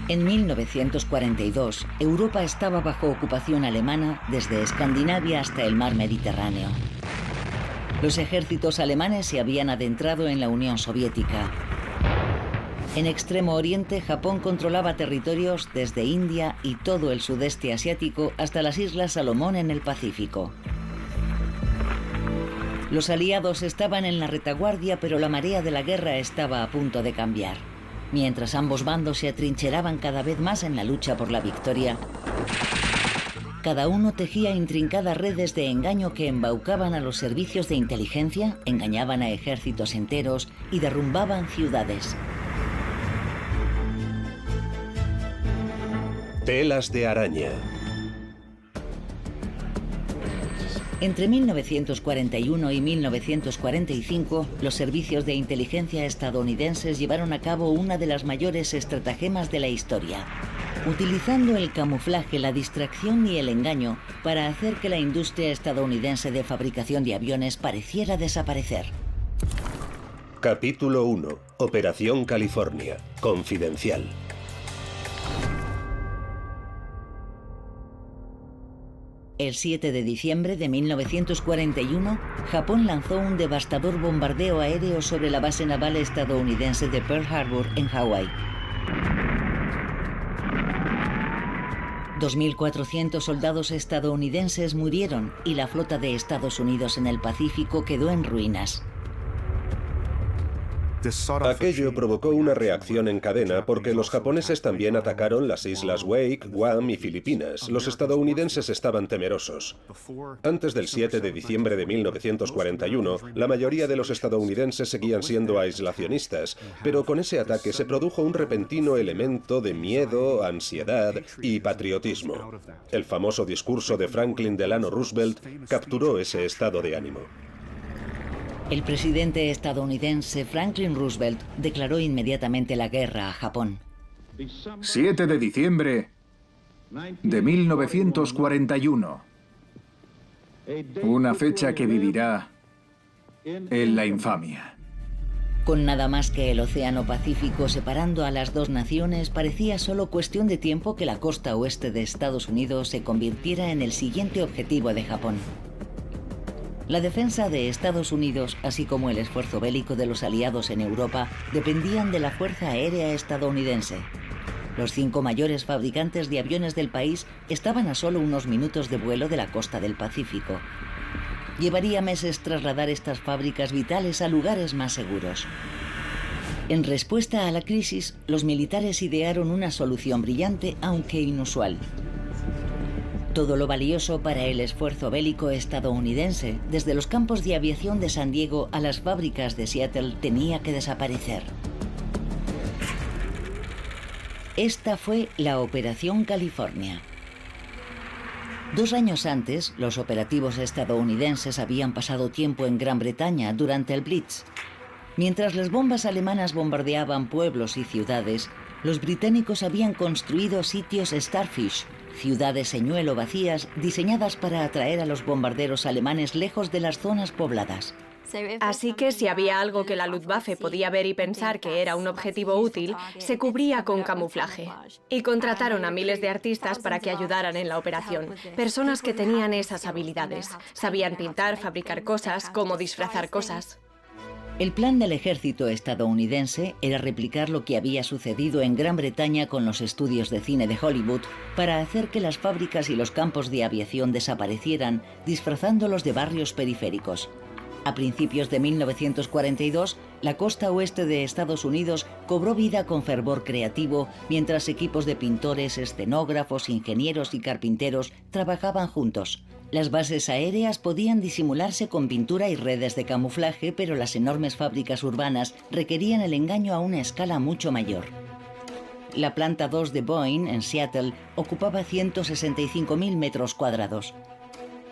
En 1942, Europa estaba bajo ocupación alemana desde Escandinavia hasta el mar Mediterráneo. Los ejércitos alemanes se habían adentrado en la Unión Soviética. En Extremo Oriente, Japón controlaba territorios desde India y todo el sudeste asiático hasta las Islas Salomón en el Pacífico. Los aliados estaban en la retaguardia, pero la marea de la guerra estaba a punto de cambiar. Mientras ambos bandos se atrincheraban cada vez más en la lucha por la victoria, cada uno tejía intrincadas redes de engaño que embaucaban a los servicios de inteligencia, engañaban a ejércitos enteros y derrumbaban ciudades. Telas de araña. Entre 1941 y 1945, los servicios de inteligencia estadounidenses llevaron a cabo una de las mayores estratagemas de la historia, utilizando el camuflaje, la distracción y el engaño para hacer que la industria estadounidense de fabricación de aviones pareciera desaparecer. Capítulo 1. Operación California. Confidencial. El 7 de diciembre de 1941, Japón lanzó un devastador bombardeo aéreo sobre la base naval estadounidense de Pearl Harbor, en Hawái. 2.400 soldados estadounidenses murieron y la flota de Estados Unidos en el Pacífico quedó en ruinas. Aquello provocó una reacción en cadena porque los japoneses también atacaron las islas Wake, Guam y Filipinas. Los estadounidenses estaban temerosos. Antes del 7 de diciembre de 1941, la mayoría de los estadounidenses seguían siendo aislacionistas, pero con ese ataque se produjo un repentino elemento de miedo, ansiedad y patriotismo. El famoso discurso de Franklin Delano Roosevelt capturó ese estado de ánimo. El presidente estadounidense Franklin Roosevelt declaró inmediatamente la guerra a Japón. 7 de diciembre de 1941. Una fecha que vivirá en la infamia. Con nada más que el Océano Pacífico separando a las dos naciones, parecía solo cuestión de tiempo que la costa oeste de Estados Unidos se convirtiera en el siguiente objetivo de Japón. La defensa de Estados Unidos, así como el esfuerzo bélico de los aliados en Europa, dependían de la Fuerza Aérea estadounidense. Los 5 mayores fabricantes de aviones del país estaban a solo unos minutos de vuelo de la costa del Pacífico. Llevaría meses trasladar estas fábricas vitales a lugares más seguros. En respuesta a la crisis, los militares idearon una solución brillante, aunque inusual. Todo lo valioso para el esfuerzo bélico estadounidense, desde los campos de aviación de San Diego a las fábricas de Seattle, tenía que desaparecer. Esta fue la Operación California. 2 años antes, los operativos estadounidenses habían pasado tiempo en Gran Bretaña durante el Blitz. Mientras las bombas alemanas bombardeaban pueblos y ciudades, los británicos habían construido sitios Starfish, ciudades señuelo vacías diseñadas para atraer a los bombarderos alemanes lejos de las zonas pobladas. Así que si había algo que la Luftwaffe podía ver y pensar que era un objetivo útil, se cubría con camuflaje. Y contrataron a miles de artistas para que ayudaran en la operación. Personas que tenían esas habilidades. Sabían pintar, fabricar cosas, cómo disfrazar cosas. El plan del ejército estadounidense era replicar lo que había sucedido en Gran Bretaña con los estudios de cine de Hollywood para hacer que las fábricas y los campos de aviación desaparecieran, disfrazándolos de barrios periféricos. A principios de 1942, la costa oeste de Estados Unidos cobró vida con fervor creativo, mientras equipos de pintores, escenógrafos, ingenieros y carpinteros trabajaban juntos. Las bases aéreas podían disimularse con pintura y redes de camuflaje, pero las enormes fábricas urbanas requerían el engaño a una escala mucho mayor. La planta 2 de Boeing, en Seattle, ocupaba 165.000 metros cuadrados.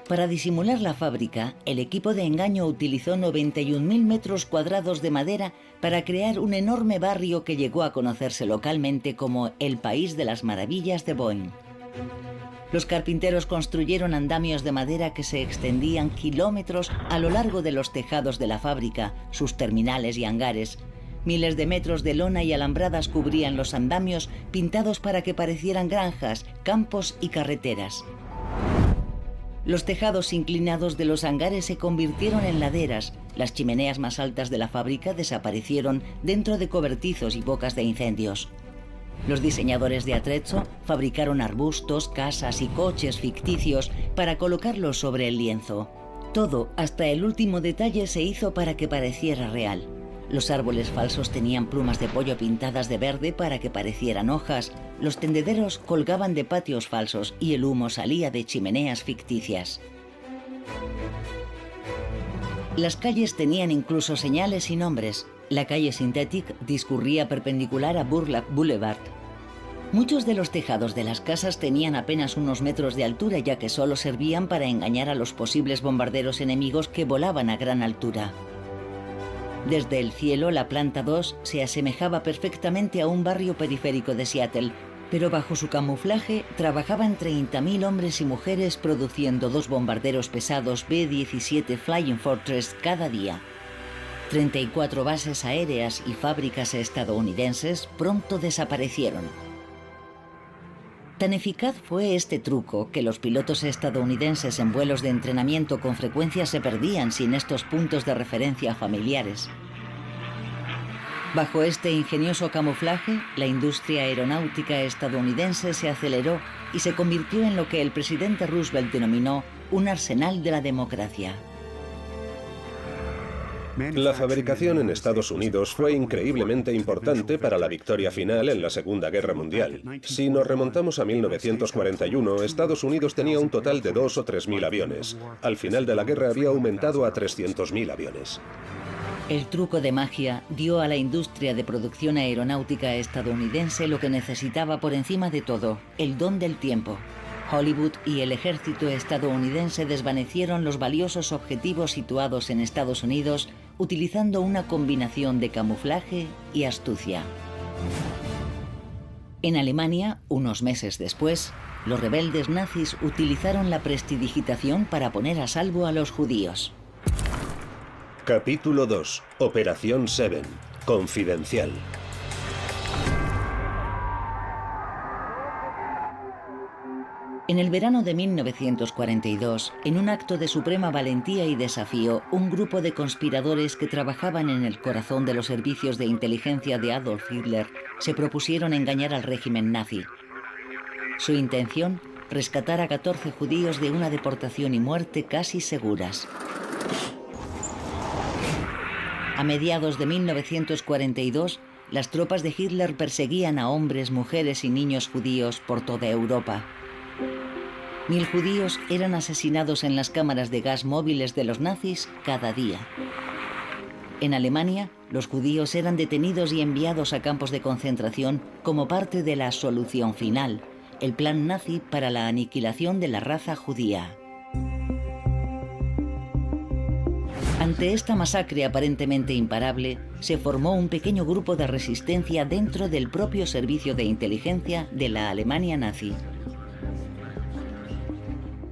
Para disimular la fábrica, el equipo de engaño utilizó 91.000 metros cuadrados de madera para crear un enorme barrio que llegó a conocerse localmente como el País de las Maravillas de Boeing. Los carpinteros construyeron andamios de madera que se extendían kilómetros a lo largo de los tejados de la fábrica, sus terminales y hangares, Miles de metros de lona y alambradas cubrían los andamios, pintados para que parecieran granjas, campos y carreteras. Los tejados inclinados de los hangares se convirtieron en laderas. Las chimeneas más altas de la fábrica desaparecieron dentro de cobertizos y bocas de incendios. Los diseñadores de atrezzo fabricaron arbustos, casas y coches ficticios para colocarlos sobre el lienzo. Todo, hasta el último detalle, se hizo para que pareciera real. Los árboles falsos tenían plumas de pollo pintadas de verde para que parecieran hojas, los tendederos colgaban de patios falsos y el humo salía de chimeneas ficticias. Las calles tenían incluso señales y nombres. La calle Synthetic discurría perpendicular a Burlap Boulevard. Muchos de los tejados de las casas tenían apenas unos metros de altura, ya que solo servían para engañar a los posibles bombarderos enemigos que volaban a gran altura. Desde el cielo, la planta 2 se asemejaba perfectamente a un barrio periférico de Seattle, pero bajo su camuflaje trabajaban 30.000 hombres y mujeres produciendo 2 bombarderos pesados B-17 Flying Fortress cada día. 34 bases aéreas y fábricas estadounidenses pronto desaparecieron. Tan eficaz fue este truco que los pilotos estadounidenses en vuelos de entrenamiento con frecuencia se perdían sin estos puntos de referencia familiares. Bajo este ingenioso camuflaje, la industria aeronáutica estadounidense se aceleró y se convirtió en lo que el presidente Roosevelt denominó un arsenal de la democracia. La fabricación en Estados Unidos fue increíblemente importante para la victoria final en la Segunda Guerra Mundial. Si nos remontamos a 1941, Estados Unidos tenía un total de 2.000 o 3.000 aviones. Al final de la guerra había aumentado a 300.000 aviones. El truco de magia dio a la industria de producción aeronáutica estadounidense lo que necesitaba por encima de todo: el don del tiempo. Hollywood y el ejército estadounidense desvanecieron los valiosos objetivos situados en Estados Unidos utilizando una combinación de camuflaje y astucia. En Alemania, unos meses después, los rebeldes nazis utilizaron la prestidigitación para poner a salvo a los judíos. Capítulo 2. Operación Seven. Confidencial. En el verano de 1942, en un acto de suprema valentía y desafío, un grupo de conspiradores que trabajaban en el corazón de los servicios de inteligencia de Adolf Hitler se propusieron engañar al régimen nazi. Su intención: rescatar a 14 judíos de una deportación y muerte casi seguras. A mediados de 1942, las tropas de Hitler perseguían a hombres, mujeres y niños judíos por toda Europa. 1000 judíos eran asesinados en las cámaras de gas móviles de los nazis cada día. En Alemania, los judíos eran detenidos y enviados a campos de concentración como parte de la solución final, el plan nazi para la aniquilación de la raza judía. Ante esta masacre aparentemente imparable, se formó un pequeño grupo de resistencia dentro del propio servicio de inteligencia de la Alemania nazi.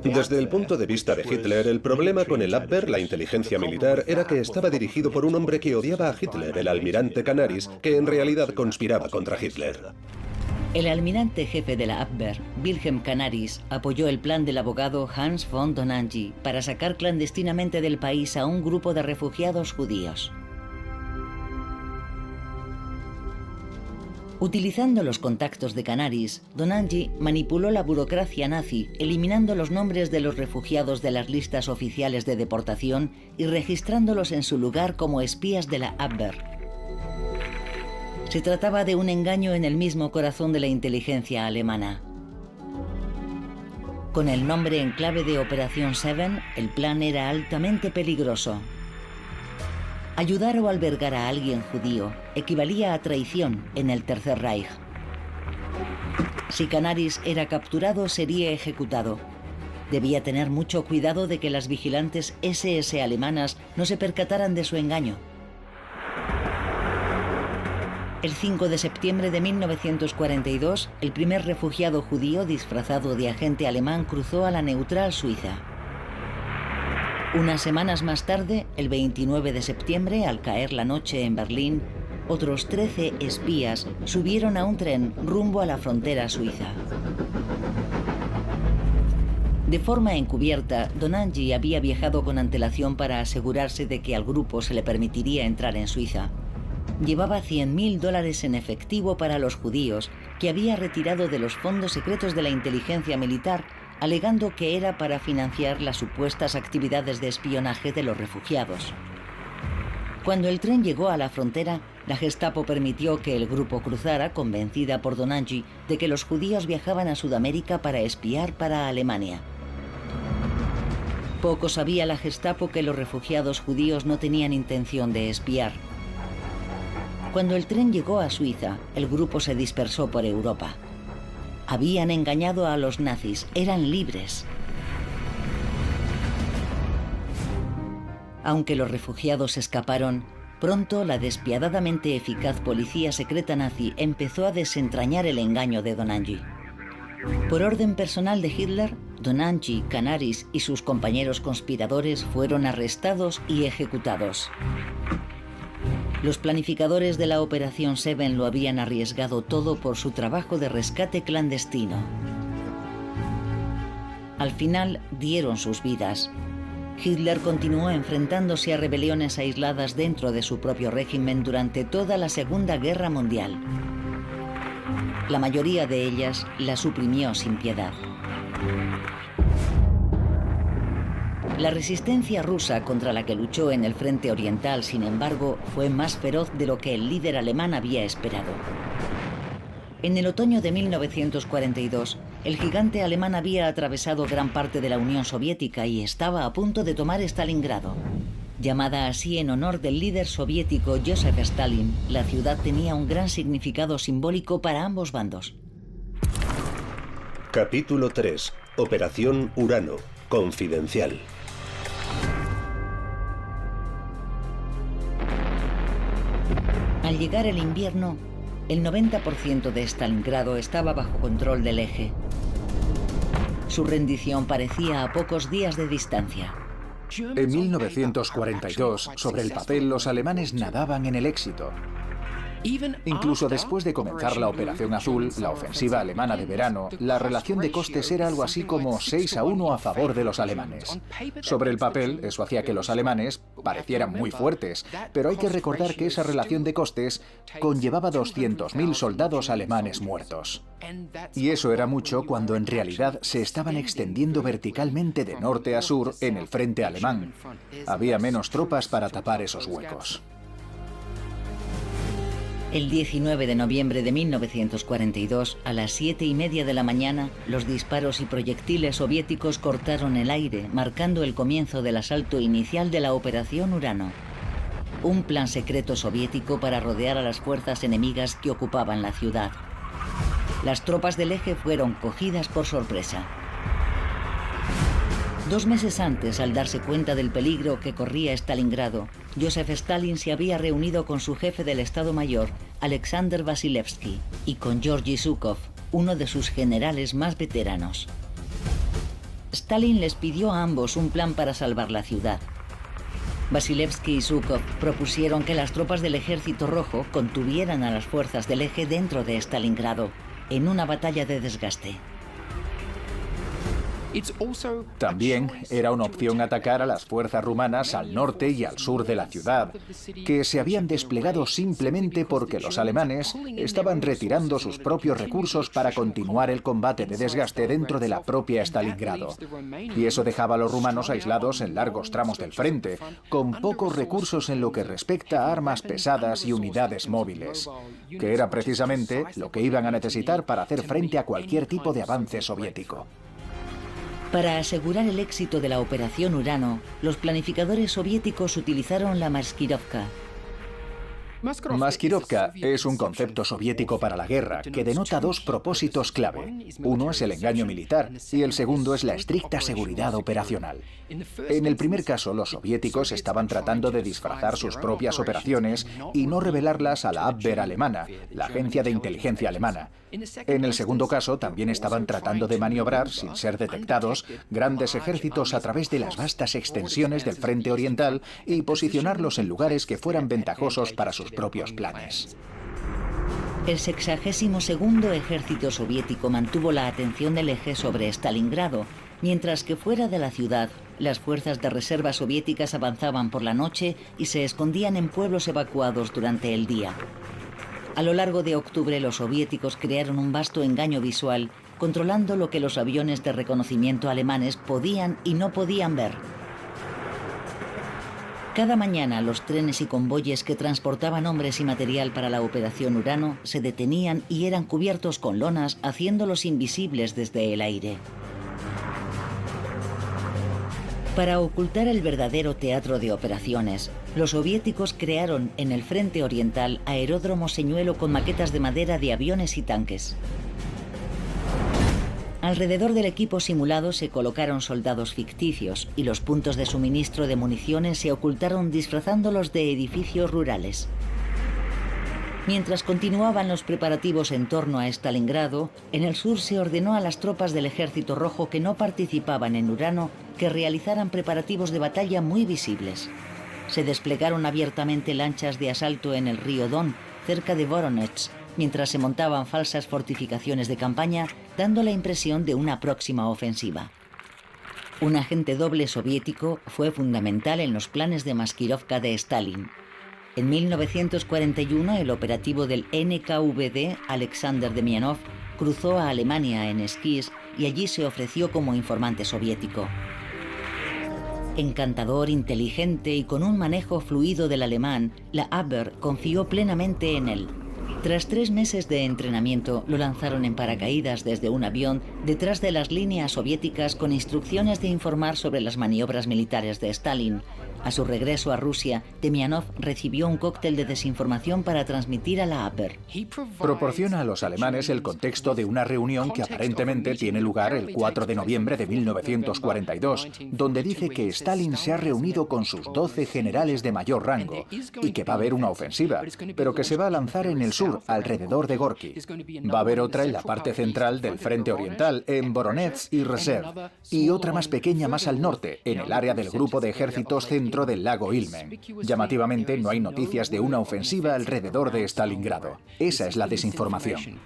Desde el punto de vista de Hitler, el problema con el Abwehr, la inteligencia militar, era que estaba dirigido por un hombre que odiaba a Hitler, el almirante Canaris, que en realidad conspiraba contra Hitler. El almirante jefe de la Abwehr, Wilhelm Canaris, apoyó el plan del abogado Hans von Donangy para sacar clandestinamente del país a un grupo de refugiados judíos. Utilizando los contactos de Canaris, Donangy manipuló la burocracia nazi, eliminando los nombres de los refugiados de las listas oficiales de deportación y registrándolos en su lugar como espías de la Abwehr. Se trataba de un engaño en el mismo corazón de la inteligencia alemana. Con el nombre en clave de Operación Seven, el plan era altamente peligroso. Ayudar o albergar a alguien judío equivalía a traición en el Tercer Reich. Si Canaris era capturado, sería ejecutado. Debía tener mucho cuidado de que las vigilantes SS alemanas no se percataran de su engaño. El 5 de septiembre de 1942, el primer refugiado judío disfrazado de agente alemán cruzó a la neutral Suiza. Unas semanas más tarde, el 29 de septiembre, al caer la noche en Berlín, otros 13 espías subieron a un tren rumbo a la frontera suiza. De forma encubierta, Donangy había viajado con antelación para asegurarse de que al grupo se le permitiría entrar en Suiza. Llevaba $100.000 en efectivo para los judíos que había retirado de los fondos secretos de la inteligencia militar, alegando que era para financiar las supuestas actividades de espionaje de los refugiados. Cuando el tren llegó a la frontera, la Gestapo permitió que el grupo cruzara, convencida por Donangy de que los judíos viajaban a Sudamérica para espiar para Alemania. Poco sabía la Gestapo que los refugiados judíos no tenían intención de espiar. Cuando el tren llegó a Suiza, el grupo se dispersó por Europa. Habían engañado a los nazis, eran libres. Aunque los refugiados escaparon, pronto la despiadadamente eficaz policía secreta nazi empezó a desentrañar el engaño de Donangy. Por orden personal de Hitler, Donangy, Canaris y sus compañeros conspiradores fueron arrestados y ejecutados. Los planificadores de la Operación Seven lo habían arriesgado todo por su trabajo de rescate clandestino. Al final dieron sus vidas. Hitler continuó enfrentándose a rebeliones aisladas dentro de su propio régimen durante toda la Segunda Guerra Mundial. La mayoría de ellas la suprimió sin piedad. La resistencia rusa contra la que luchó en el frente oriental, sin embargo, fue más feroz de lo que el líder alemán había esperado. En el otoño de 1942, el gigante alemán había atravesado gran parte de la Unión Soviética y estaba a punto de tomar Stalingrado. Llamada así en honor del líder soviético Joseph Stalin, la ciudad tenía un gran significado simbólico para ambos bandos. Capítulo 3. Operación Urano. Confidencial. Al llegar el invierno, el 90% de Stalingrado estaba bajo control del Eje. Su rendición parecía a pocos días de distancia. En 1942, sobre el papel, los alemanes nadaban en el éxito. Incluso después de comenzar la Operación Azul, la ofensiva alemana de verano, la relación de costes era algo así como 6-1 a favor de los alemanes. Sobre el papel, eso hacía que los alemanes parecieran muy fuertes, pero hay que recordar que esa relación de costes conllevaba 200.000 soldados alemanes muertos. Y eso era mucho cuando en realidad se estaban extendiendo verticalmente de norte a sur en el frente alemán. Había menos tropas para tapar esos huecos. El 19 de noviembre de 1942, a las 7:30 de la mañana, los disparos y proyectiles soviéticos cortaron el aire, marcando el comienzo del asalto inicial de la Operación Urano. Un plan secreto soviético para rodear a las fuerzas enemigas que ocupaban la ciudad. Las tropas del Eje fueron cogidas por sorpresa. 2 meses antes, al darse cuenta del peligro que corría Stalingrado, Joseph Stalin se había reunido con su jefe del Estado Mayor, Alexander Vasilevsky, y con Georgy Zhukov, uno de sus generales más veteranos. Stalin les pidió a ambos un plan para salvar la ciudad. Vasilevsky y Zhukov propusieron que las tropas del Ejército Rojo contuvieran a las fuerzas del Eje dentro de Stalingrado, en una batalla de desgaste. También era una opción atacar a las fuerzas rumanas al norte y al sur de la ciudad, que se habían desplegado simplemente porque los alemanes estaban retirando sus propios recursos para continuar el combate de desgaste dentro de la propia Stalingrado. Y eso dejaba a los rumanos aislados en largos tramos del frente, con pocos recursos en lo que respecta a armas pesadas y unidades móviles, que era precisamente lo que iban a necesitar para hacer frente a cualquier tipo de avance soviético. Para asegurar el éxito de la Operación Urano, los planificadores soviéticos utilizaron la Maskirovka. Maskirovka es un concepto soviético para la guerra que denota 2 propósitos clave. Uno es el engaño militar y el segundo es la estricta seguridad operacional. En el primer caso, los soviéticos estaban tratando de disfrazar sus propias operaciones y no revelarlas a la Abwehr alemana, la agencia de inteligencia alemana. En el segundo caso, también estaban tratando de maniobrar, sin ser detectados, grandes ejércitos a través de las vastas extensiones del frente oriental y posicionarlos en lugares que fueran ventajosos para sus sus propios planes. El 62º ejército soviético mantuvo la atención del eje sobre Stalingrado, mientras que fuera de la ciudad, las fuerzas de reserva soviéticas avanzaban por la noche y se escondían en pueblos evacuados durante el día. A lo largo de octubre, los soviéticos crearon un vasto engaño visual, controlando lo que los aviones de reconocimiento alemanes podían y no podían ver. Cada mañana los trenes y convoyes que transportaban hombres y material para la Operación Urano se detenían y eran cubiertos con lonas, haciéndolos invisibles desde el aire. Para ocultar el verdadero teatro de operaciones, los soviéticos crearon en el frente oriental aeródromos señuelo con maquetas de madera de aviones y tanques. Alrededor del equipo simulado se colocaron soldados ficticios y los puntos de suministro de municiones se ocultaron disfrazándolos de edificios rurales. Mientras continuaban los preparativos en torno a Stalingrado, en el sur se ordenó a las tropas del Ejército Rojo que no participaban en Urano que realizaran preparativos de batalla muy visibles. Se desplegaron abiertamente lanchas de asalto en el río Don, cerca de Voronezh, mientras se montaban falsas fortificaciones de campaña, dando la impresión de una próxima ofensiva. Un agente doble soviético fue fundamental en los planes de Maskirovka de Stalin. En 1941, el operativo del NKVD, Alexander Demianov, cruzó a Alemania en esquís y allí se ofreció como informante soviético. Encantador, inteligente y con un manejo fluido del alemán, la Abwehr confió plenamente en él. Tras 3 meses de entrenamiento, lo lanzaron en paracaídas desde un avión detrás de las líneas soviéticas con instrucciones de informar sobre las maniobras militares de Stalin. A su regreso a Rusia, Demianov recibió un cóctel de desinformación para transmitir a la Abwehr. Proporciona a los alemanes el contexto de una reunión que aparentemente tiene lugar el 4 de noviembre de 1942, donde dice que Stalin se ha reunido con sus 12 generales de mayor rango y que va a haber una ofensiva, pero que se va a lanzar en el sur, alrededor de Gorky. Va a haber otra en la parte central del frente oriental, en Voronezh y Reserve, y otra más pequeña más al norte, en el área del grupo de ejércitos centro del lago Ilmen. Llamativamente, no hay noticias de una ofensiva alrededor de Stalingrado. Esa es la desinformación.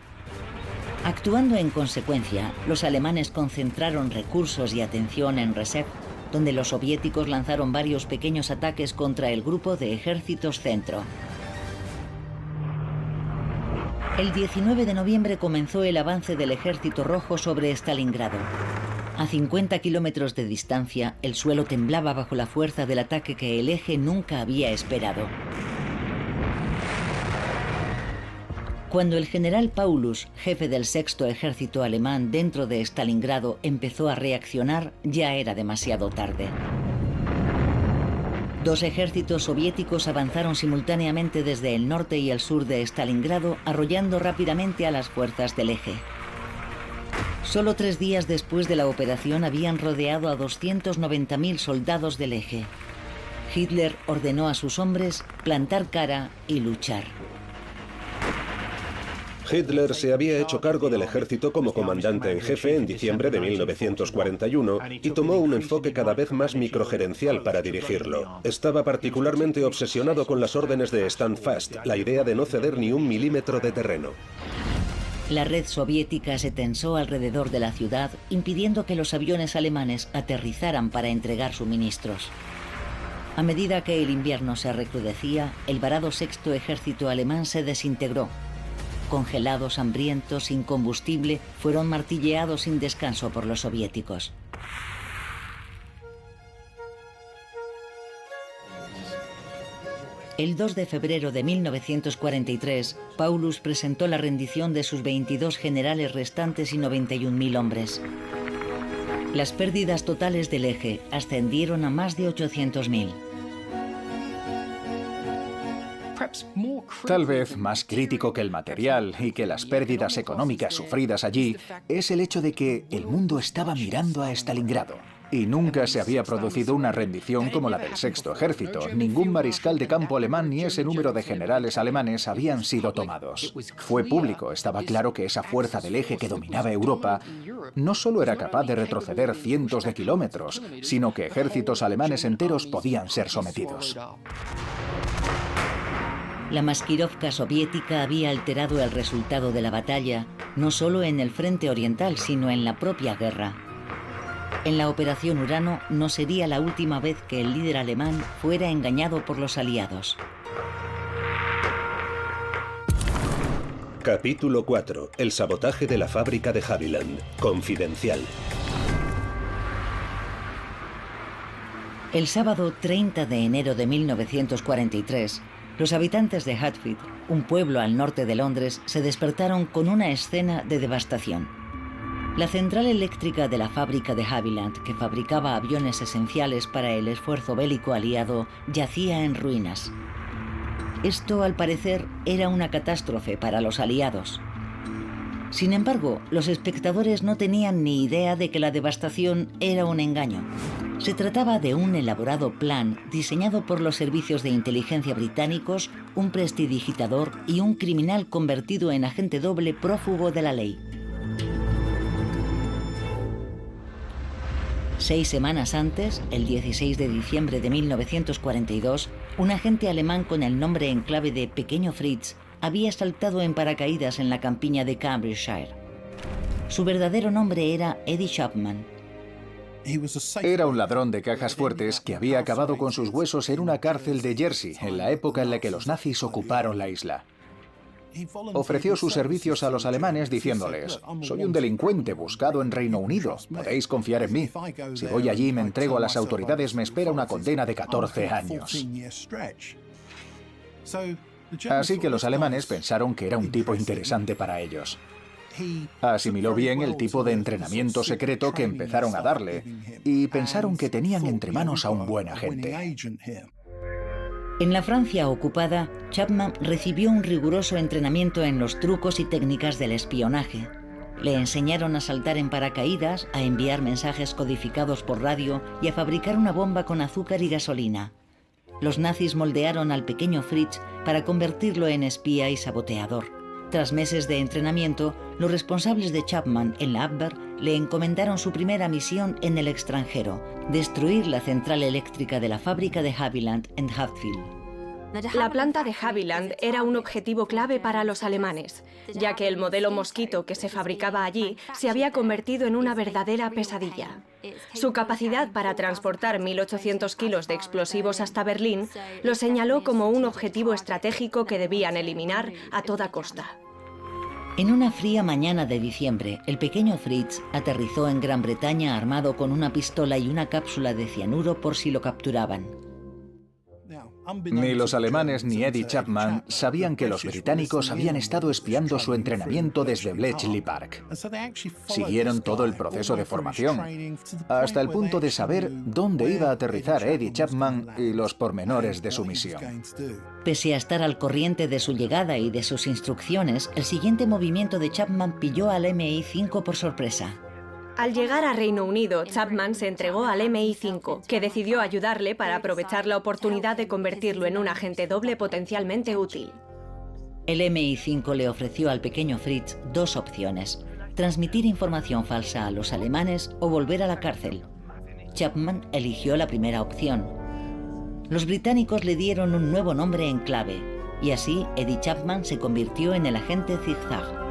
Actuando en consecuencia, los alemanes concentraron recursos y atención en Reserve, donde los soviéticos lanzaron varios pequeños ataques contra el grupo de ejércitos centro. El 19 de noviembre comenzó el avance del Ejército Rojo sobre Stalingrado. A 50 kilómetros de distancia, el suelo temblaba bajo la fuerza del ataque que el eje nunca había esperado. Cuando el general Paulus, jefe del 6º Ejército alemán dentro de Stalingrado, empezó a reaccionar, ya era demasiado tarde. 2 ejércitos soviéticos avanzaron simultáneamente desde el norte y el sur de Stalingrado, arrollando rápidamente a las fuerzas del eje. Solo 3 días después de la operación habían rodeado a 290.000 soldados del eje. Hitler ordenó a sus hombres plantar cara y luchar. Hitler se había hecho cargo del ejército como comandante en jefe en diciembre de 1941 y tomó un enfoque cada vez más microgerencial para dirigirlo. Estaba particularmente obsesionado con las órdenes de Stand Fast, la idea de no ceder ni un milímetro de terreno. La red soviética se tensó alrededor de la ciudad, impidiendo que los aviones alemanes aterrizaran para entregar suministros. A medida que el invierno se recrudecía, el varado 6º Ejército alemán se desintegró. Congelados, hambrientos, sin combustible, fueron martilleados sin descanso por los soviéticos. El 2 de febrero de 1943, Paulus presentó la rendición de sus 22 generales restantes y 91.000 hombres. Las pérdidas totales del eje ascendieron a más de 800.000. Tal vez más crítico que el material y que las pérdidas económicas sufridas allí es el hecho de que el mundo estaba mirando a Stalingrado. Y nunca se había producido una rendición como la del 6º Ejército. Ningún mariscal de campo alemán ni ese número de generales alemanes habían sido tomados. Fue público, estaba claro que esa fuerza del eje que dominaba Europa no solo era capaz de retroceder cientos de kilómetros, sino que ejércitos alemanes enteros podían ser sometidos. La Maskirovka soviética había alterado el resultado de la batalla, no solo en el frente oriental, sino en la propia guerra. En la Operación Urano no sería la última vez que el líder alemán fuera engañado por los aliados. Capítulo 4. El sabotaje de la fábrica de Havilland. Confidencial. El sábado 30 de enero de 1943, los habitantes de Hatfield, un pueblo al norte de Londres, se despertaron con una escena de devastación. La central eléctrica de la fábrica de Havilland, que fabricaba aviones esenciales para el esfuerzo bélico aliado, yacía en ruinas. Esto, al parecer, era una catástrofe para los aliados. Sin embargo, los espectadores no tenían ni idea de que la devastación era un engaño. Se trataba de un elaborado plan diseñado por los servicios de inteligencia británicos, un prestidigitador y un criminal convertido en agente doble prófugo de la ley. 6 semanas antes, el 16 de diciembre de 1942, un agente alemán con el nombre en clave de Pequeño Fritz había saltado en paracaídas en la campiña de Cambridgeshire. Su verdadero nombre era Eddie Chapman. Era un ladrón de cajas fuertes que había acabado con sus huesos en una cárcel de Jersey en la época en la que los nazis ocuparon la isla. Ofreció sus servicios a los alemanes diciéndoles: soy un delincuente buscado en Reino Unido, podéis confiar en mí. Si voy allí y me entrego a las autoridades, me espera una condena de 14 años. Así que los alemanes pensaron que era un tipo interesante para ellos. Asimiló bien el tipo de entrenamiento secreto que empezaron a darle y pensaron que tenían entre manos a un buen agente. En la Francia ocupada, Chapman recibió un riguroso entrenamiento en los trucos y técnicas del espionaje. Le enseñaron a saltar en paracaídas, a enviar mensajes codificados por radio y a fabricar una bomba con azúcar y gasolina. Los nazis moldearon al pequeño Fritz para convertirlo en espía y saboteador. Tras meses de entrenamiento, los responsables de Chapman en la Abwehr le encomendaron su primera misión en el extranjero: destruir la central eléctrica de la fábrica de Havilland en Hatfield. La planta de Havilland era un objetivo clave para los alemanes, ya que el modelo Mosquito que se fabricaba allí se había convertido en una verdadera pesadilla. Su capacidad para transportar 1.800 kilos de explosivos hasta Berlín lo señaló como un objetivo estratégico que debían eliminar a toda costa. En una fría mañana de diciembre, el pequeño Fritz aterrizó en Gran Bretaña armado con una pistola y una cápsula de cianuro por si lo capturaban. Ni los alemanes ni Eddie Chapman sabían que los británicos habían estado espiando su entrenamiento desde Bletchley Park. Siguieron todo el proceso de formación, hasta el punto de saber dónde iba a aterrizar Eddie Chapman y los pormenores de su misión. Pese a estar al corriente de su llegada y de sus instrucciones, el siguiente movimiento de Chapman pilló al MI5 por sorpresa. Al llegar a Reino Unido, Chapman se entregó al MI5, que decidió ayudarle para aprovechar la oportunidad de convertirlo en un agente doble potencialmente útil. El MI5 le ofreció al pequeño Fritz 2 opciones: transmitir información falsa a los alemanes o volver a la cárcel. Chapman eligió la primera opción. Los británicos le dieron un nuevo nombre en clave, y así Eddie Chapman se convirtió en el agente zigzag.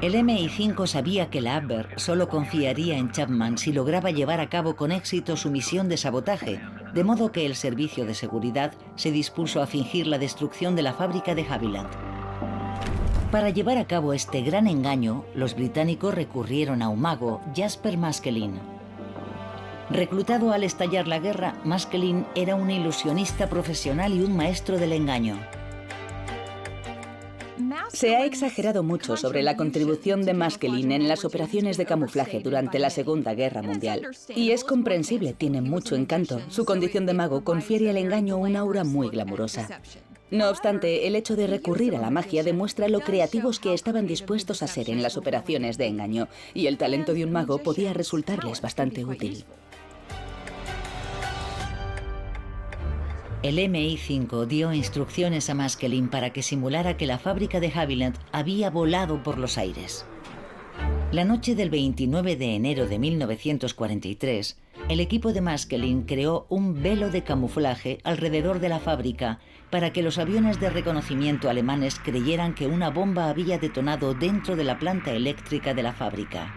El MI5 sabía que la Abwehr solo confiaría en Chapman si lograba llevar a cabo con éxito su misión de sabotaje, de modo que el servicio de seguridad se dispuso a fingir la destrucción de la fábrica de Havilland. Para llevar a cabo este gran engaño, los británicos recurrieron a un mago, Jasper Maskelyne. Reclutado al estallar la guerra, Maskelyne era un ilusionista profesional y un maestro del engaño. Se ha exagerado mucho sobre la contribución de Maskelyne en las operaciones de camuflaje durante la Segunda Guerra Mundial. Y es comprensible, tiene mucho encanto. Su condición de mago confiere al engaño un aura muy glamurosa. No obstante, el hecho de recurrir a la magia demuestra lo creativos que estaban dispuestos a ser en las operaciones de engaño, y el talento de un mago podía resultarles bastante útil. El MI5 dio instrucciones a Maskelyne para que simulara que la fábrica de Havilland había volado por los aires. La noche del 29 de enero de 1943, El equipo de Maskelyne creó un velo de camuflaje alrededor de la fábrica para que los aviones de reconocimiento alemanes creyeran que una bomba había detonado dentro de la planta eléctrica de la fábrica.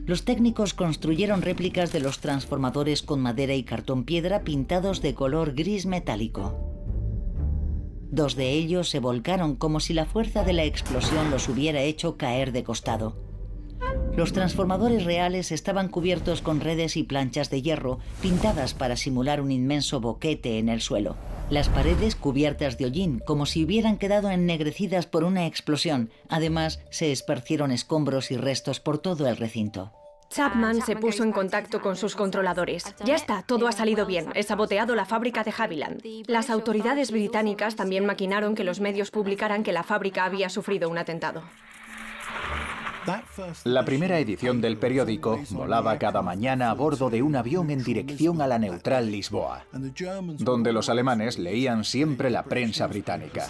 Los técnicos construyeron réplicas de los transformadores con madera y cartón piedra pintados de color gris metálico. 2 de ellos se volcaron como si la fuerza de la explosión los hubiera hecho caer de costado. Los transformadores reales estaban cubiertos con redes y planchas de hierro pintadas para simular un inmenso boquete en el suelo. Las paredes cubiertas de hollín, como si hubieran quedado ennegrecidas por una explosión. Además, se esparcieron escombros y restos por todo el recinto. Chapman se puso en contacto con sus controladores. Ya está, todo ha salido bien. He saboteado la fábrica de Havilland. Las autoridades británicas también maquinaron que los medios publicaran que la fábrica había sufrido un atentado. La primera edición del periódico volaba cada mañana a bordo de un avión en dirección a la neutral Lisboa, donde los alemanes leían siempre la prensa británica.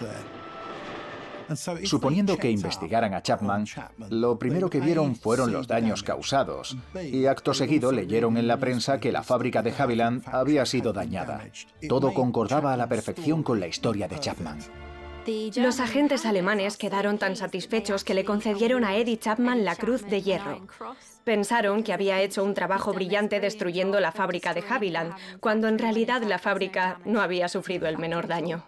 Suponiendo que investigaran a Chapman, lo primero que vieron fueron los daños causados, y acto seguido leyeron en la prensa que la fábrica de Havilland había sido dañada. Todo concordaba a la perfección con la historia de Chapman. Los agentes alemanes quedaron tan satisfechos que le concedieron a Eddie Chapman la Cruz de Hierro. Pensaron que había hecho un trabajo brillante destruyendo la fábrica de Havilland, cuando en realidad la fábrica no había sufrido el menor daño.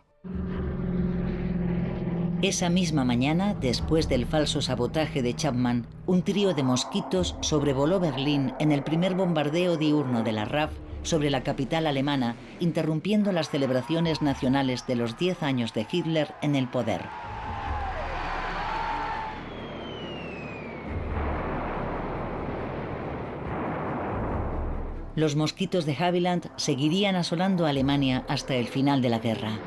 Esa misma mañana, después del falso sabotaje de Chapman, un trío de mosquitos sobrevoló Berlín en el primer bombardeo diurno de la RAF sobre la capital alemana, interrumpiendo las celebraciones nacionales de los 10 años de Hitler en el poder. Los mosquitos de Havilland seguirían asolando a Alemania hasta el final de la guerra.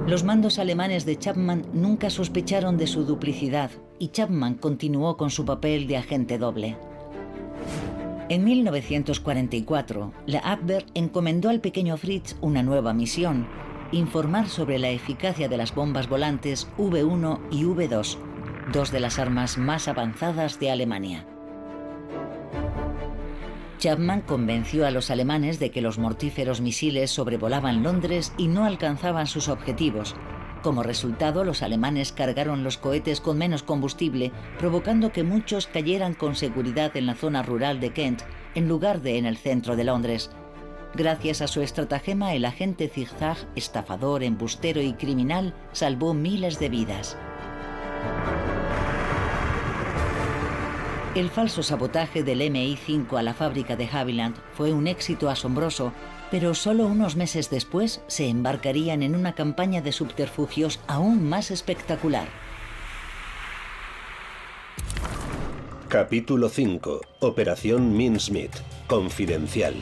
Los mandos alemanes de Chapman nunca sospecharon de su duplicidad y Chapman continuó con su papel de agente doble. En 1944, la Abwehr encomendó al pequeño Fritz una nueva misión: informar sobre la eficacia de las bombas volantes V1 y V2, 2 de las armas más avanzadas de Alemania. Chapman convenció a los alemanes de que los mortíferos misiles sobrevolaban Londres y no alcanzaban sus objetivos. Como resultado, los alemanes cargaron los cohetes con menos combustible, provocando que muchos cayeran con seguridad en la zona rural de Kent, en lugar de en el centro de Londres. Gracias a su estratagema, el agente zigzag, estafador, embustero y criminal, salvó miles de vidas. El falso sabotaje del MI5 a la fábrica de Havilland fue un éxito asombroso, pero solo unos meses después se embarcarían en una campaña de subterfugios aún más espectacular. Capítulo 5. Operación Mincemeat. Confidencial.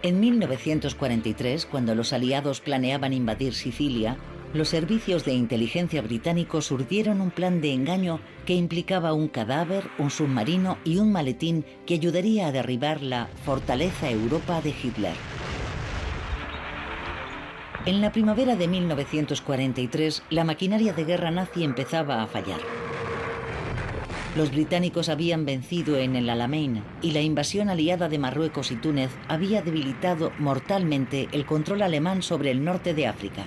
En 1943, cuando los aliados planeaban invadir Sicilia, los servicios de inteligencia británicos urdieron un plan de engaño que implicaba un cadáver, un submarino y un maletín que ayudaría a derribar la Fortaleza Europa de Hitler. En la primavera de 1943, la maquinaria de guerra nazi empezaba a fallar. Los británicos habían vencido en el Alamein y la invasión aliada de Marruecos y Túnez había debilitado mortalmente el control alemán sobre el norte de África.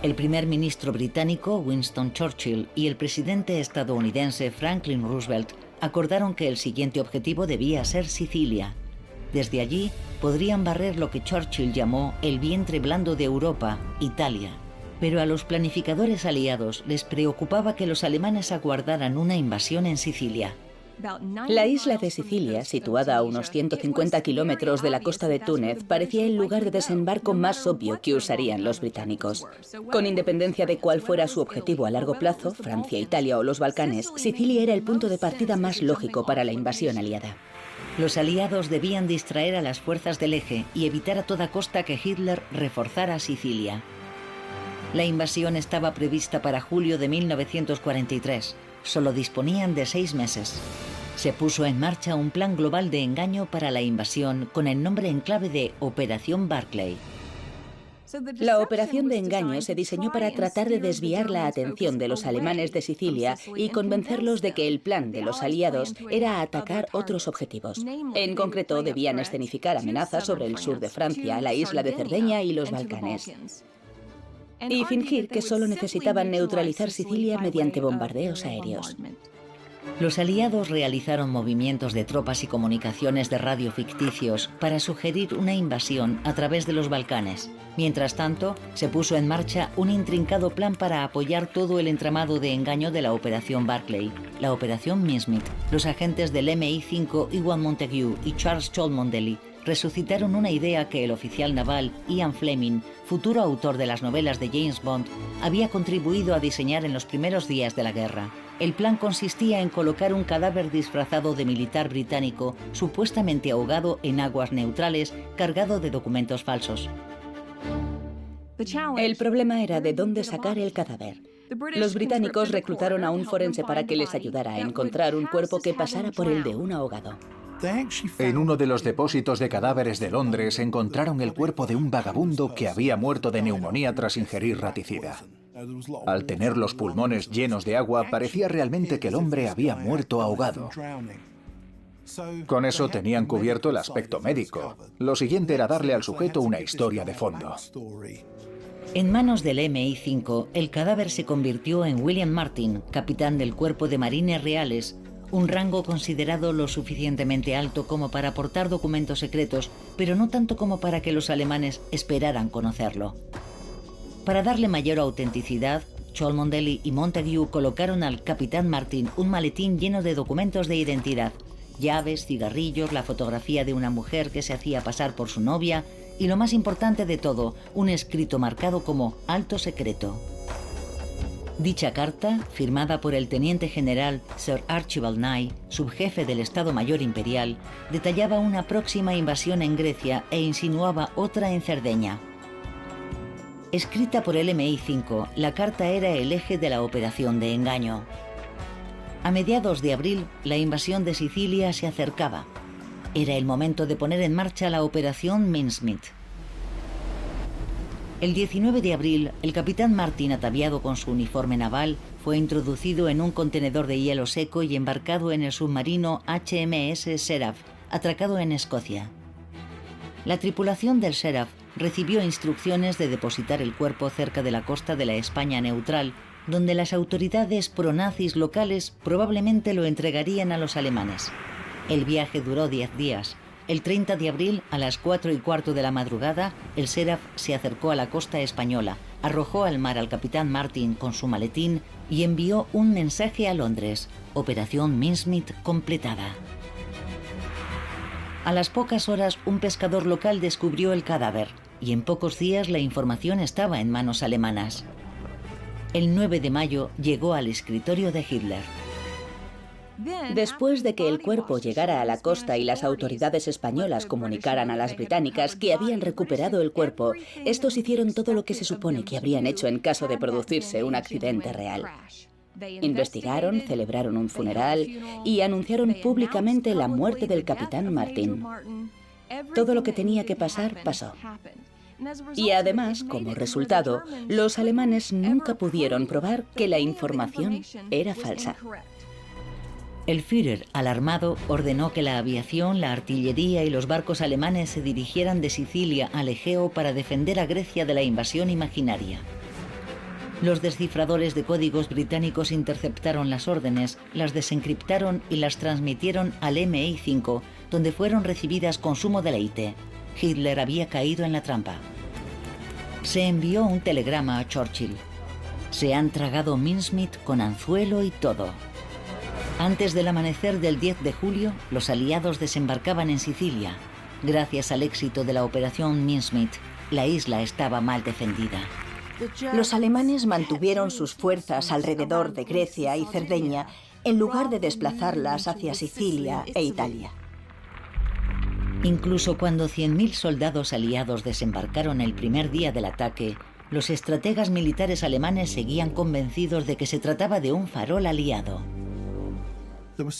El primer ministro británico, Winston Churchill, y el presidente estadounidense, Franklin Roosevelt, acordaron que el siguiente objetivo debía ser Sicilia. Desde allí, podrían barrer lo que Churchill llamó el vientre blando de Europa, Italia. Pero a los planificadores aliados les preocupaba que los alemanes aguardaran una invasión en Sicilia. La isla de Sicilia, situada a unos 150 kilómetros de la costa de Túnez, parecía el lugar de desembarco más obvio que usarían los británicos. Con independencia de cuál fuera su objetivo a largo plazo, Francia, Italia o los Balcanes, Sicilia era el punto de partida más lógico para la invasión aliada. Los aliados debían distraer a las fuerzas del eje y evitar a toda costa que Hitler reforzara Sicilia. La invasión estaba prevista para julio de 1943. Solo disponían de 6 meses. Se puso en marcha un plan global de engaño para la invasión con el nombre en clave de Operación Barclay. La operación de engaño se diseñó para tratar de desviar la atención de los alemanes de Sicilia y convencerlos de que el plan de los aliados era atacar otros objetivos. En concreto, debían escenificar amenazas sobre el sur de Francia, la isla de Cerdeña y los Balcanes. Y fingir que solo necesitaban neutralizar Sicilia mediante bombardeos aéreos. Los aliados realizaron movimientos de tropas y comunicaciones de radio ficticios para sugerir una invasión a través de los Balcanes. Mientras tanto, se puso en marcha un intrincado plan para apoyar todo el entramado de engaño de la Operación Barclay, la Operación Mincemeat. Los agentes del MI5, Ewan Montague y Charles Cholmondeley, resucitaron una idea que el oficial naval Ian Fleming, futuro autor de las novelas de James Bond, había contribuido a diseñar en los primeros días de la guerra. El plan consistía en colocar un cadáver disfrazado de militar británico, supuestamente ahogado en aguas neutrales, cargado de documentos falsos. El problema era de dónde sacar el cadáver. Los británicos reclutaron a un forense para que les ayudara a encontrar un cuerpo que pasara por el de un ahogado. En uno de los depósitos de cadáveres de Londres encontraron el cuerpo de un vagabundo que había muerto de neumonía tras ingerir raticida. Al tener los pulmones llenos de agua, parecía realmente que el hombre había muerto ahogado. Con eso tenían cubierto el aspecto médico. Lo siguiente era darle al sujeto una historia de fondo. En manos del MI5, el cadáver se convirtió en William Martin, capitán del Cuerpo de Marines Reales, un rango considerado lo suficientemente alto como para aportar documentos secretos, pero no tanto como para que los alemanes esperaran conocerlo. Para darle mayor autenticidad, Cholmondeley y Montague colocaron al capitán Martin un maletín lleno de documentos de identidad, llaves, cigarrillos, la fotografía de una mujer que se hacía pasar por su novia y, lo más importante de todo, un escrito marcado como alto secreto. Dicha carta, firmada por el teniente general Sir Archibald Nye, subjefe del Estado Mayor Imperial, detallaba una próxima invasión en Grecia e insinuaba otra en Cerdeña. Escrita por el MI5, la carta era el eje de la operación de engaño. A mediados de abril, la invasión de Sicilia se acercaba. Era el momento de poner en marcha la Operación Mincemeat. El 19 de abril, el capitán Martin, ataviado con su uniforme naval, fue introducido en un contenedor de hielo seco y embarcado en el submarino HMS Seraph, atracado en Escocia. La tripulación del Seraph recibió instrucciones de depositar el cuerpo cerca de la costa de la España neutral, donde las autoridades pronazis locales probablemente lo entregarían a los alemanes. El viaje duró 10 días. El 30 de abril, a las 4:15 de la madrugada, el Seraph se acercó a la costa española, arrojó al mar al capitán Martin con su maletín y envió un mensaje a Londres: Operación Mincemeat completada. A las pocas horas, un pescador local descubrió el cadáver y en pocos días la información estaba en manos alemanas. El 9 de mayo llegó al escritorio de Hitler. Después de que el cuerpo llegara a la costa y las autoridades españolas comunicaran a las británicas que habían recuperado el cuerpo, estos hicieron todo lo que se supone que habrían hecho en caso de producirse un accidente real. Investigaron, celebraron un funeral y anunciaron públicamente la muerte del capitán Martin. Todo lo que tenía que pasar, pasó. Y además, como resultado, los alemanes nunca pudieron probar que la información era falsa. El Führer, alarmado, ordenó que la aviación, la artillería y los barcos alemanes se dirigieran de Sicilia al Egeo para defender a Grecia de la invasión imaginaria. Los descifradores de códigos británicos interceptaron las órdenes, las desencriptaron y las transmitieron al MI5, donde fueron recibidas con sumo deleite. Hitler había caído en la trampa. Se envió un telegrama a Churchill. Se han tragado Mincemeat con anzuelo y todo. Antes del amanecer del 10 de julio, los aliados desembarcaban en Sicilia. Gracias al éxito de la Operación Mincemeat, la isla estaba mal defendida. Los alemanes mantuvieron sus fuerzas alrededor de Grecia y Cerdeña en lugar de desplazarlas hacia Sicilia e Italia. Incluso cuando 100.000 soldados aliados desembarcaron el primer día del ataque, los estrategas militares alemanes seguían convencidos de que se trataba de un farol aliado.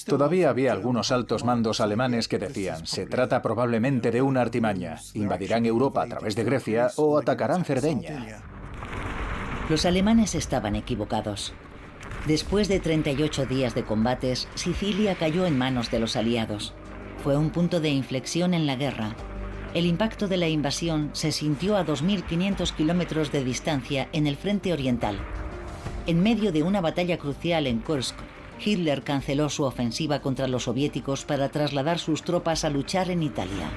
Todavía había algunos altos mandos alemanes que decían: se trata probablemente de una artimaña, invadirán Europa a través de Grecia o atacarán Cerdeña. Los alemanes estaban equivocados. Después de 38 días de combates, Sicilia cayó en manos de los aliados. Fue un punto de inflexión en la guerra. El impacto de la invasión se sintió a 2.500 kilómetros de distancia en el frente oriental. En medio de una batalla crucial en Kursk, Hitler canceló su ofensiva contra los soviéticos para trasladar sus tropas a luchar en Italia.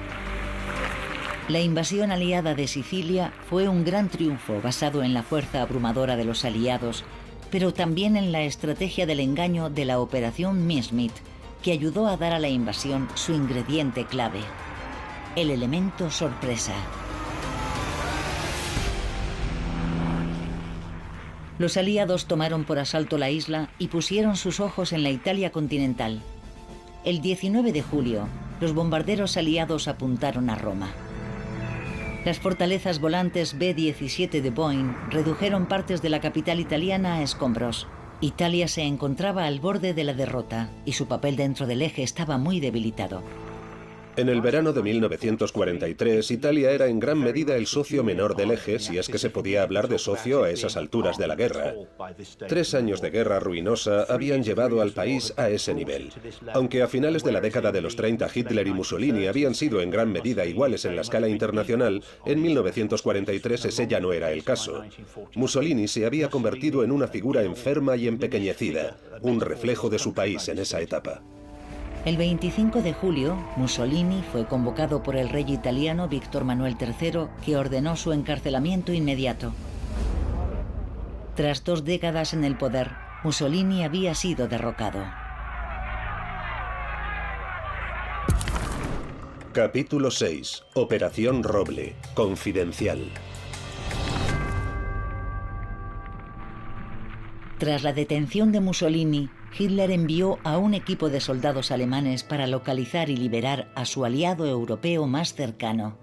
La invasión aliada de Sicilia fue un gran triunfo basado en la fuerza abrumadora de los aliados, pero también en la estrategia del engaño de la Operación Messerschmitt, que ayudó a dar a la invasión su ingrediente clave: el elemento sorpresa. Los aliados tomaron por asalto la isla y pusieron sus ojos en la Italia continental. El 19 de julio, los bombarderos aliados apuntaron a Roma. Las fortalezas volantes B-17 de Boeing redujeron partes de la capital italiana a escombros. Italia se encontraba al borde de la derrota y su papel dentro del eje estaba muy debilitado. En el verano de 1943, Italia era en gran medida el socio menor del eje, si es que se podía hablar de socio a esas alturas de la guerra. 3 años de guerra ruinosa habían llevado al país a ese nivel. Aunque a finales de la década de los 30 Hitler y Mussolini habían sido en gran medida iguales en la escala internacional, en 1943 ese ya no era el caso. Mussolini se había convertido en una figura enferma y empequeñecida, un reflejo de su país en esa etapa. El 25 de julio, Mussolini fue convocado por el rey italiano Víctor Manuel III, que ordenó su encarcelamiento inmediato. Tras 2 décadas en el poder, Mussolini había sido derrocado. Capítulo 6. Operación Roble. Confidencial. Tras la detención de Mussolini, Hitler envió a un equipo de soldados alemanes para localizar y liberar a su aliado europeo más cercano.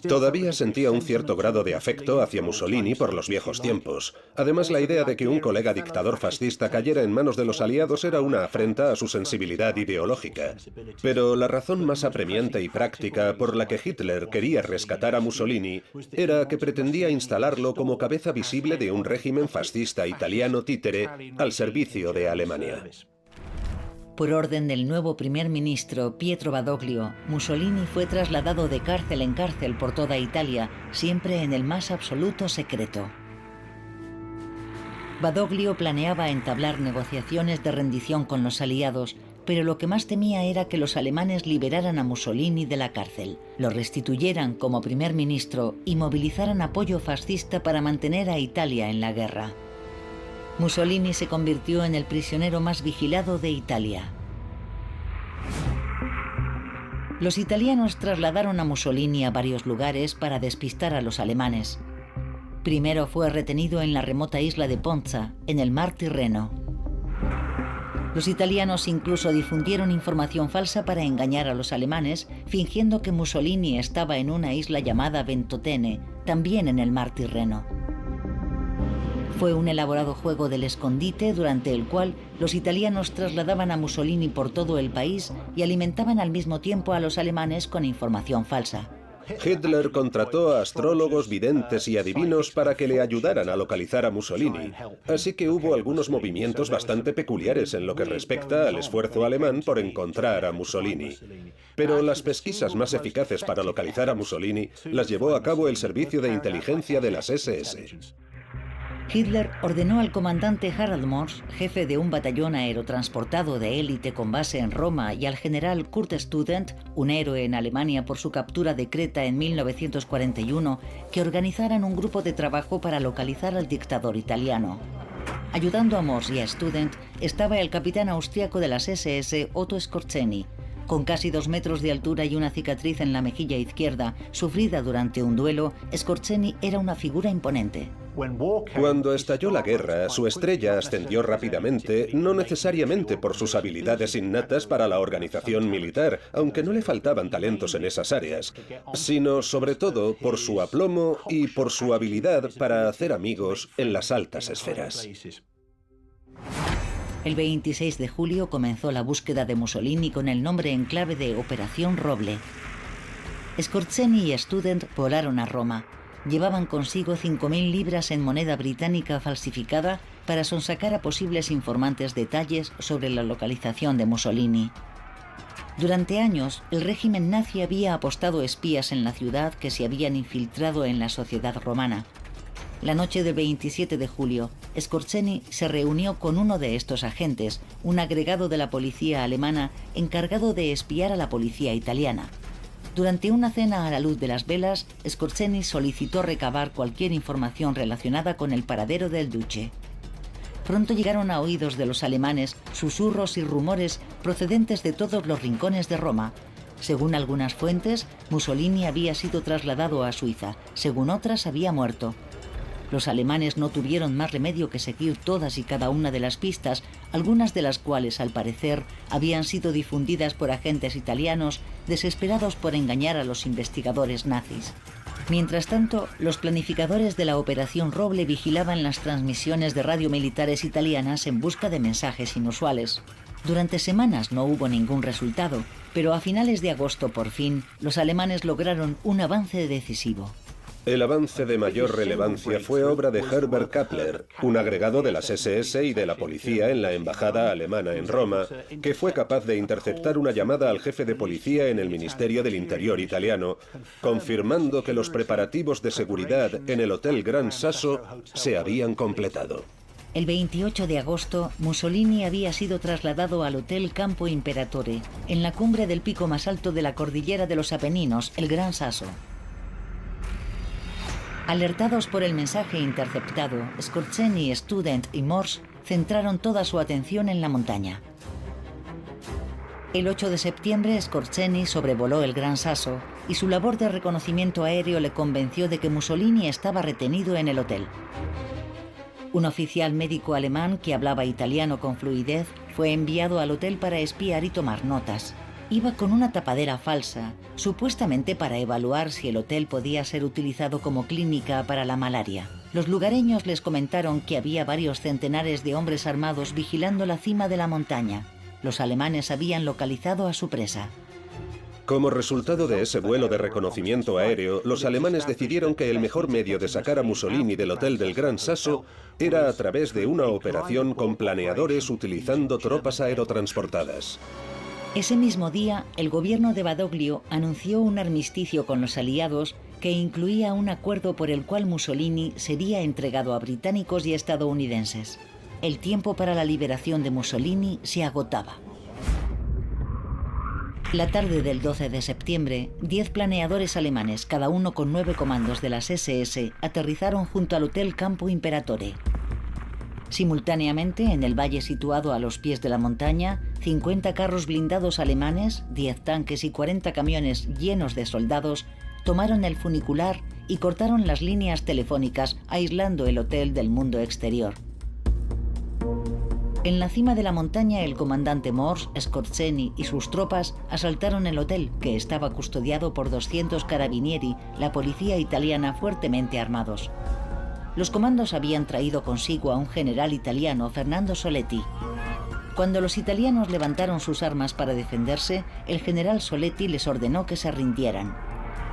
Todavía sentía un cierto grado de afecto hacia Mussolini por los viejos tiempos. Además, la idea de que un colega dictador fascista cayera en manos de los aliados era una afrenta a su sensibilidad ideológica. Pero la razón más apremiante y práctica por la que Hitler quería rescatar a Mussolini era que pretendía instalarlo como cabeza visible de un régimen fascista italiano títere al servicio de Alemania. Por orden del nuevo primer ministro Pietro Badoglio, Mussolini fue trasladado de cárcel en cárcel por toda Italia, siempre en el más absoluto secreto. Badoglio planeaba entablar negociaciones de rendición con los aliados, pero lo que más temía era que los alemanes liberaran a Mussolini de la cárcel, lo restituyeran como primer ministro y movilizaran apoyo fascista para mantener a Italia en la guerra. Mussolini se convirtió en el prisionero más vigilado de Italia. Los italianos trasladaron a Mussolini a varios lugares para despistar a los alemanes. Primero fue retenido en la remota isla de Ponza, en el mar Tirreno. Los italianos incluso difundieron información falsa para engañar a los alemanes, fingiendo que Mussolini estaba en una isla llamada Ventotene, también en el mar Tirreno. Fue un elaborado juego del escondite durante el cual los italianos trasladaban a Mussolini por todo el país y alimentaban al mismo tiempo a los alemanes con información falsa. Hitler contrató a astrólogos, videntes y adivinos para que le ayudaran a localizar a Mussolini, así que hubo algunos movimientos bastante peculiares en lo que respecta al esfuerzo alemán por encontrar a Mussolini. Pero las pesquisas más eficaces para localizar a Mussolini las llevó a cabo el servicio de inteligencia de las SS. Hitler ordenó al comandante Harald Mors, jefe de un batallón aerotransportado de élite con base en Roma, y al general Kurt Student, un héroe en Alemania por su captura de Creta en 1941, que organizaran un grupo de trabajo para localizar al dictador italiano. Ayudando a Mors y a Student estaba el capitán austriaco de las SS, Otto Skorzeny. Con casi 2 metros de altura y una cicatriz en la mejilla izquierda, sufrida durante un duelo, Skorzeny era una figura imponente. Cuando estalló la guerra, su estrella ascendió rápidamente, no necesariamente por sus habilidades innatas para la organización militar, aunque no le faltaban talentos en esas áreas, sino sobre todo por su aplomo y por su habilidad para hacer amigos en las altas esferas. El 26 de julio comenzó la búsqueda de Mussolini con el nombre en clave de Operación Roble. Scorzeni y Student volaron a Roma. Llevaban consigo 5.000 libras en moneda británica falsificada para sonsacar a posibles informantes detalles sobre la localización de Mussolini. Durante años, el régimen nazi había apostado espías en la ciudad que se habían infiltrado en la sociedad romana. La noche del 27 de julio, Scorzeni se reunió con uno de estos agentes, un agregado de la policía alemana encargado de espiar a la policía italiana. Durante una cena a la luz de las velas, Scorzeni solicitó recabar cualquier información relacionada con el paradero del duce. Pronto llegaron a oídos de los alemanes susurros y rumores procedentes de todos los rincones de Roma. Según algunas fuentes, Mussolini había sido trasladado a Suiza, según otras había muerto. Los alemanes no tuvieron más remedio que seguir todas y cada una de las pistas, algunas de las cuales, al parecer, habían sido difundidas por agentes italianos desesperados por engañar a los investigadores nazis. Mientras tanto, los planificadores de la Operación Roble vigilaban las transmisiones de radio militares italianas en busca de mensajes inusuales. Durante semanas no hubo ningún resultado, pero a finales de agosto, por fin, los alemanes lograron un avance decisivo. El avance de mayor relevancia fue obra de Herbert Kappler, un agregado de las SS y de la policía en la embajada alemana en Roma, que fue capaz de interceptar una llamada al jefe de policía en el Ministerio del Interior italiano, confirmando que los preparativos de seguridad en el Hotel Gran Sasso se habían completado. El 28 de agosto, Mussolini había sido trasladado al Hotel Campo Imperatore, en la cumbre del pico más alto de la cordillera de los Apeninos, el Gran Sasso. Alertados por el mensaje interceptado, Scorzeni, Student y Morse centraron toda su atención en la montaña. El 8 de septiembre, Scorzeni sobrevoló el Gran Sasso y su labor de reconocimiento aéreo le convenció de que Mussolini estaba retenido en el hotel. Un oficial médico alemán que hablaba italiano con fluidez fue enviado al hotel para espiar y tomar notas. Iba con una tapadera falsa, supuestamente para evaluar si el hotel podía ser utilizado como clínica para la malaria. Los lugareños les comentaron que había varios centenares de hombres armados vigilando la cima de la montaña. Los alemanes habían localizado a su presa. Como resultado de ese vuelo de reconocimiento aéreo, los alemanes decidieron que el mejor medio de sacar a Mussolini del Hotel del Gran Sasso era a través de una operación con planeadores utilizando tropas aerotransportadas. Ese mismo día, el gobierno de Badoglio anunció un armisticio con los aliados que incluía un acuerdo por el cual Mussolini sería entregado a británicos y estadounidenses. El tiempo para la liberación de Mussolini se agotaba. La tarde del 12 de septiembre, 10 planeadores alemanes, cada uno con 9 comandos de las SS, aterrizaron junto al Hotel Campo Imperatore. Simultáneamente, en el valle situado a los pies de la montaña, 50 carros blindados alemanes, 10 tanques y 40 camiones llenos de soldados tomaron el funicular y cortaron las líneas telefónicas, aislando el hotel del mundo exterior. En la cima de la montaña, el comandante Morse, Scorzeni y sus tropas asaltaron el hotel, que estaba custodiado por 200 carabinieri, la policía italiana fuertemente armados. Los comandos habían traído consigo a un general italiano, Fernando Soletti. Cuando los italianos levantaron sus armas para defenderse, el general Soletti les ordenó que se rindieran.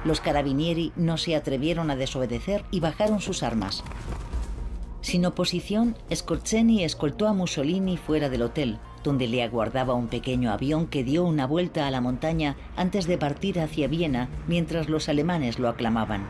Los carabinieri no se atrevieron a desobedecer y bajaron sus armas. Sin oposición, Scorzeni escoltó a Mussolini fuera del hotel, donde le aguardaba un pequeño avión que dio una vuelta a la montaña antes de partir hacia Viena, mientras los alemanes lo aclamaban.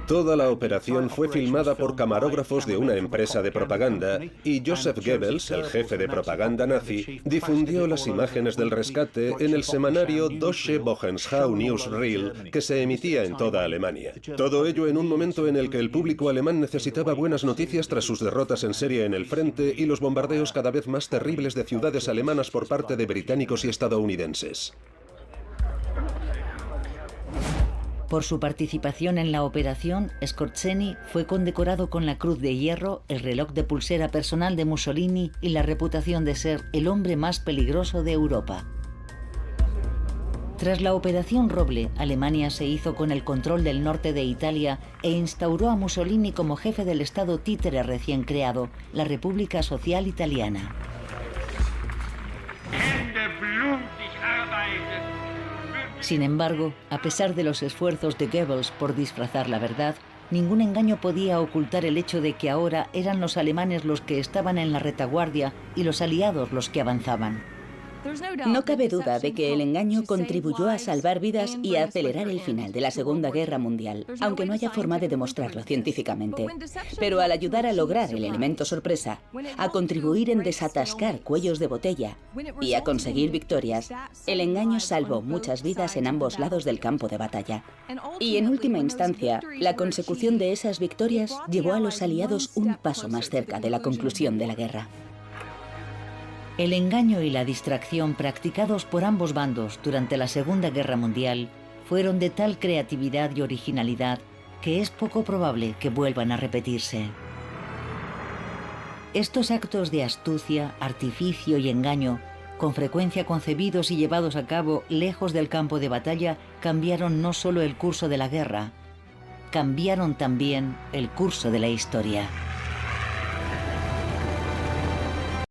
Toda la operación fue filmada por camarógrafos de una empresa de propaganda y Joseph Goebbels, el jefe de propaganda nazi, difundió las imágenes del rescate en el semanario Deutsche Wochenschau Newsreel que se emitía en toda Alemania. Todo ello en un momento en el que el público alemán necesitaba buenas noticias tras sus derrotas en serie en el frente y los bombardeos cada vez más terribles de ciudades alemanas por parte de británicos y estadounidenses. Por su participación en la operación, Scorzeni fue condecorado con la Cruz de Hierro, el reloj de pulsera personal de Mussolini y la reputación de ser el hombre más peligroso de Europa. Tras la Operación Roble, Alemania se hizo con el control del norte de Italia e instauró a Mussolini como jefe del Estado títere recién creado, la República Social Italiana. Sin embargo, a pesar de los esfuerzos de Goebbels por disfrazar la verdad, ningún engaño podía ocultar el hecho de que ahora eran los alemanes los que estaban en la retaguardia y los aliados los que avanzaban. No cabe duda de que el engaño contribuyó a salvar vidas y a acelerar el final de la Segunda Guerra Mundial, aunque no haya forma de demostrarlo científicamente. Pero al ayudar a lograr el elemento sorpresa, a contribuir en desatascar cuellos de botella y a conseguir victorias, el engaño salvó muchas vidas en ambos lados del campo de batalla. Y en última instancia, la consecución de esas victorias llevó a los aliados un paso más cerca de la conclusión de la guerra. El engaño y la distracción practicados por ambos bandos durante la Segunda Guerra Mundial fueron de tal creatividad y originalidad que es poco probable que vuelvan a repetirse. Estos actos de astucia, artificio y engaño, con frecuencia concebidos y llevados a cabo lejos del campo de batalla, cambiaron no solo el curso de la guerra, cambiaron también el curso de la historia.